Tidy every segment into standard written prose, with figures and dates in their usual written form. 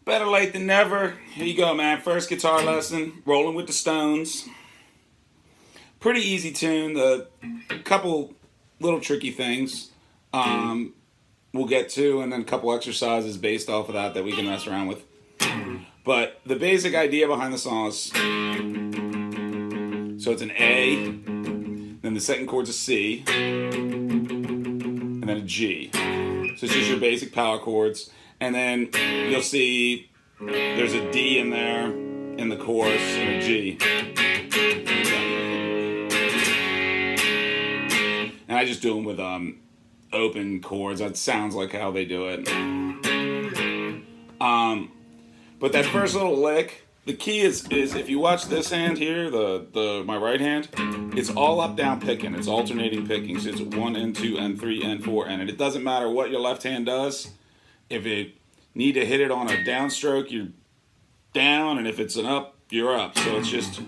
Better late than never. Here you go, man. First guitar lesson, Rolling with the Stones. Pretty easy tune. The couple little tricky things we'll get to, and then a couple exercises based off of that we can mess around with. But the basic idea behind the song is, so it's an A, then the second chord's a C, and then a G. So it's just your basic power chords. And then you'll see there's a D in there in the chorus and a G. And I just do them with open chords. That sounds like how they do it. But that first little lick, the key is if you watch this hand here, my right hand, it's all up down picking. It's alternating picking. So it's 1 and 2 and 3 and 4 and it doesn't matter what your left hand does. If it need to hit it on a downstroke, you're down, and if it's an up, you're up. So it's just.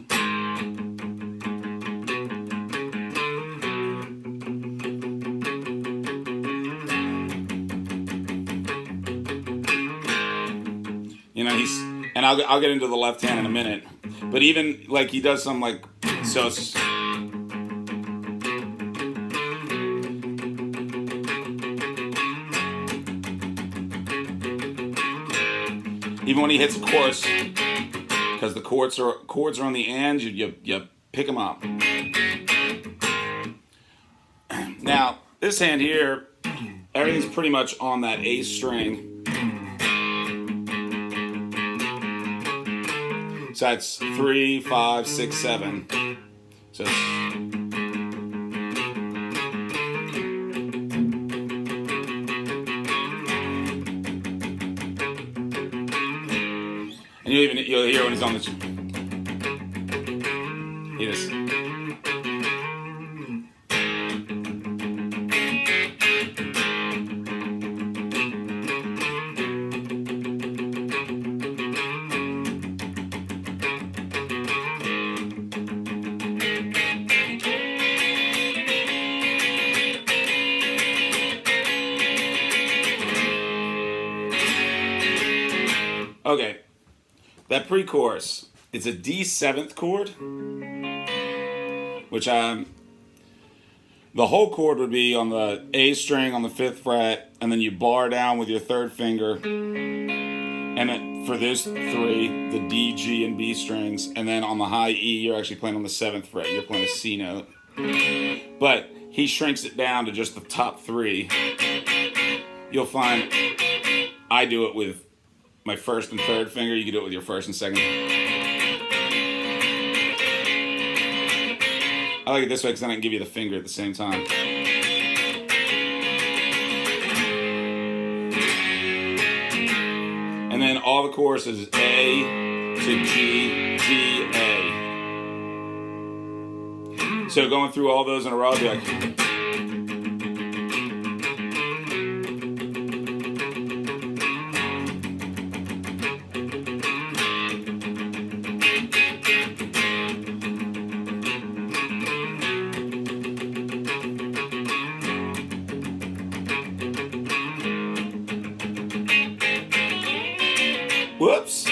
You know, and I'll get into the left hand in a minute, but even like he does some like, so it's, even when he hits a chorus, because the chords are on the ends, you pick them up. Now this hand here, everything's pretty much on that A string. So that's 3, 5, 6, 7. So it's, and you'll hear when he's on this. He just. Okay, that pre-chorus, it's a D 7th chord, which the whole chord would be on the A string on the 5th fret, and then you bar down with your 3rd finger, and then for those 3, the D, G, and B strings, and then on the high E, you're actually playing on the 7th fret, you're playing a C note. But he shrinks it down to just the top 3. You'll find I do it with my 1st and 3rd finger. You can do it with your 1st and 2nd. I like it this way because then I can give you the finger at the same time. And then all the choruses is A to G, G, A. So going through all those in a row, I'll be like. Whoops.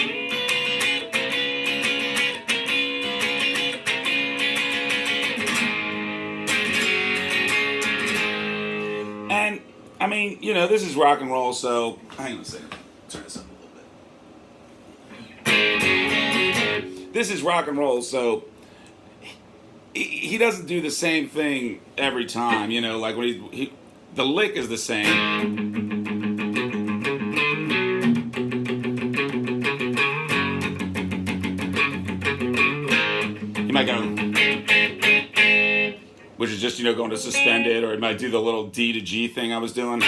And, I mean, you know, this is rock and roll, so hang on a second. Turn this up a little bit. This is rock and roll, so he doesn't do the same thing every time, you know, like when the lick is the same. You might go, which is just, you know, going to suspended, or it might do the little D to G thing I was doing.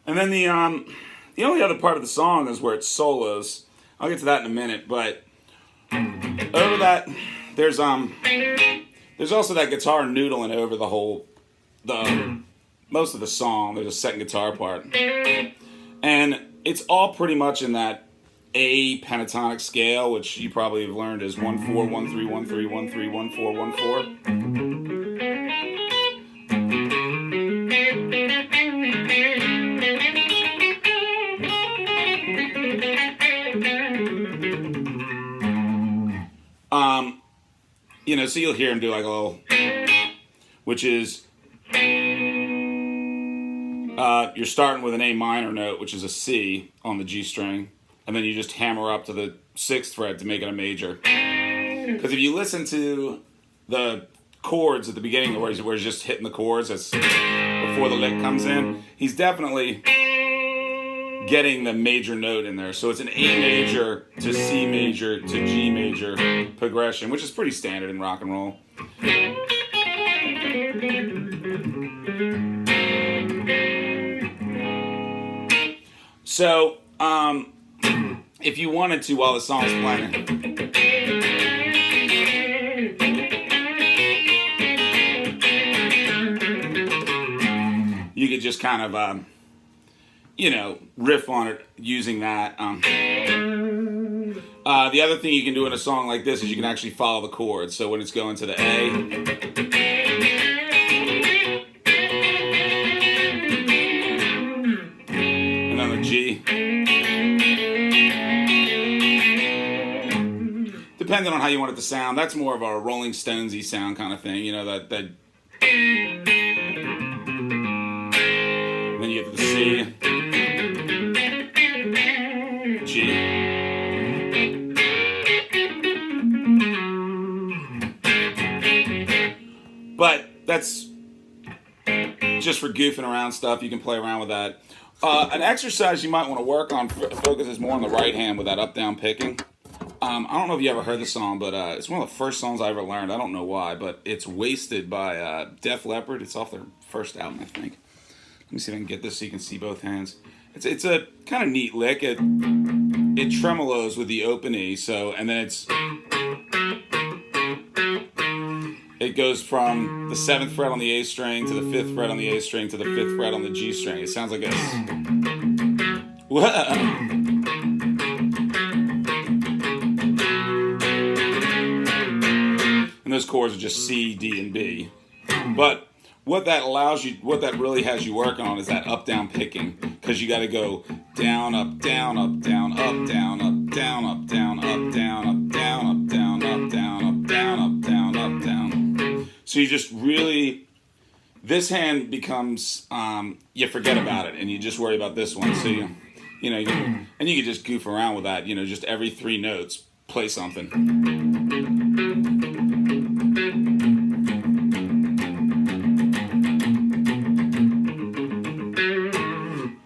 And then the only other part of the song is where it solos. I'll get to that in a minute, but over that There's also that guitar noodling over the most of the song. There's a second guitar part, and it's all pretty much in that A pentatonic scale, which you probably have learned is 1-4, 1-3, 1-3, 1-3, 1-4, 1-4. So you'll hear him do like a little, which is you're starting with an A minor note, which is a C on the G string, and then you just hammer up to the 6th fret to make it a major. Because if you listen to the chords at the beginning where he's just hitting the chords that's before the lick comes in, he's definitely getting the major note in there. So it's an A major to C major to G major progression, which is pretty standard in rock and roll. So, if you wanted to while the song's playing, you could just kind of, riff on it using that. The other thing you can do in a song like this is you can actually follow the chords. So when it's going to the A, and then the G. Depending on how you want it to sound, that's more of a Rolling Stonesy sound kind of thing. That. Then you get to the C, G. But that's just for goofing around stuff. You can play around with that. An exercise you might want to work on focuses more on the right hand with that up-down picking. I don't know if you ever heard the song, but it's one of the first songs I ever learned. I don't know why, but it's Wasted by Def Leppard. It's off their first album, I think. Let me see if I can get this so you can see both hands. It's a kind of neat lick. It tremolos with the open E, and then it goes from the 7th fret on the A string to the 5th fret on the A string to the 5th fret on the G string. It sounds like this. And those chords are just C, D, and B. But what that really has you working on is that up-down picking, because you got to go down, up, down, up, down, up, down, up, down, up, down, up, down, up, down, up, down, up, down, up, down, up, down, up, down. So you just really, this hand becomes, you forget about it and you just worry about this one. So and you can just goof around with that. Just every 3 notes, play something.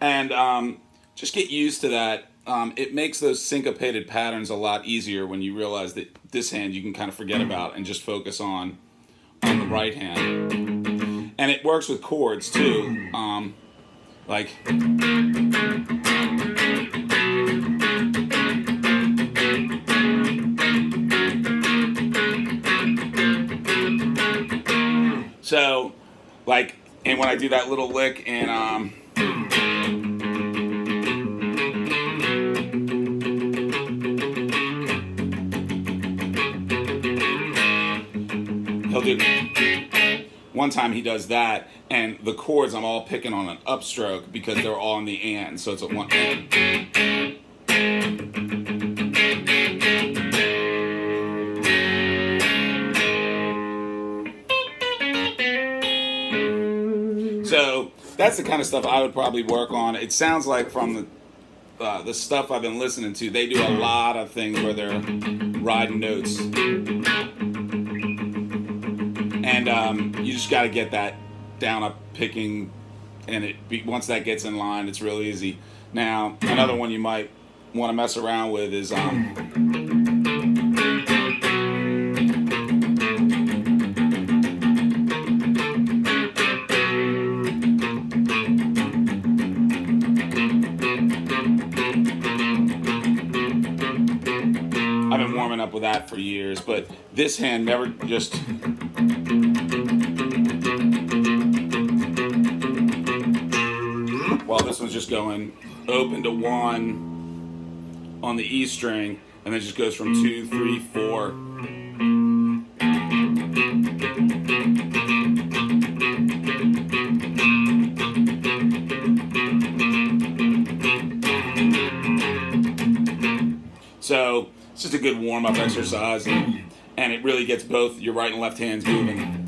And just get used to that. It makes those syncopated patterns a lot easier when you realize that this hand you can kind of forget about and just focus on the right hand. And it works with chords too. And when I do that little lick and he'll do, one time he does that, and the chords I'm all picking on an upstroke because they're all in the and, so it's a one. So that's the kind of stuff I would probably work on. It sounds like from the stuff I've been listening to, they do a lot of things where they're riding notes. And you just got to get that down up picking, and once that gets in line, it's real easy. Now, another one you might want to mess around with is I've been warming up with that for years, but this hand never just... While this one's just going open to 1 on the E string, and then it just goes from 2, 3, 4. So it's just a good warm-up exercise, and it really gets both your right and left hands moving.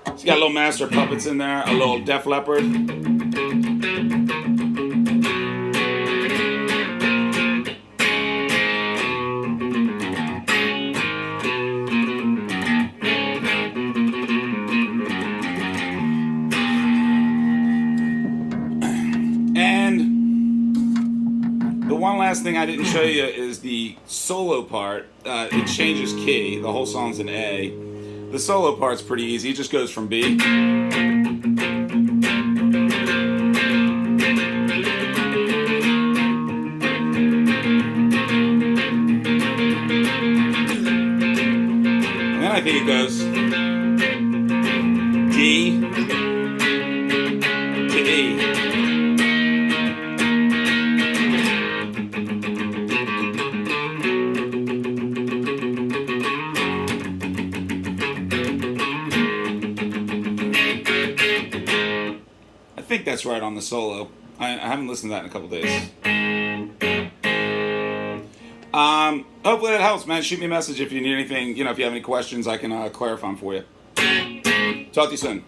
It's got a little Master Puppets in there, a little Def Leppard. The one last thing I didn't show you is the solo part. It changes key. The whole song's in A. The solo part's pretty easy. It just goes from B. And then I think it goes D to E. I think that's right on the solo. I haven't listened to that in a couple days. Hopefully that helps, man. Shoot me a message if you need anything. If you have any questions, I can clarify them for you. Talk to you soon.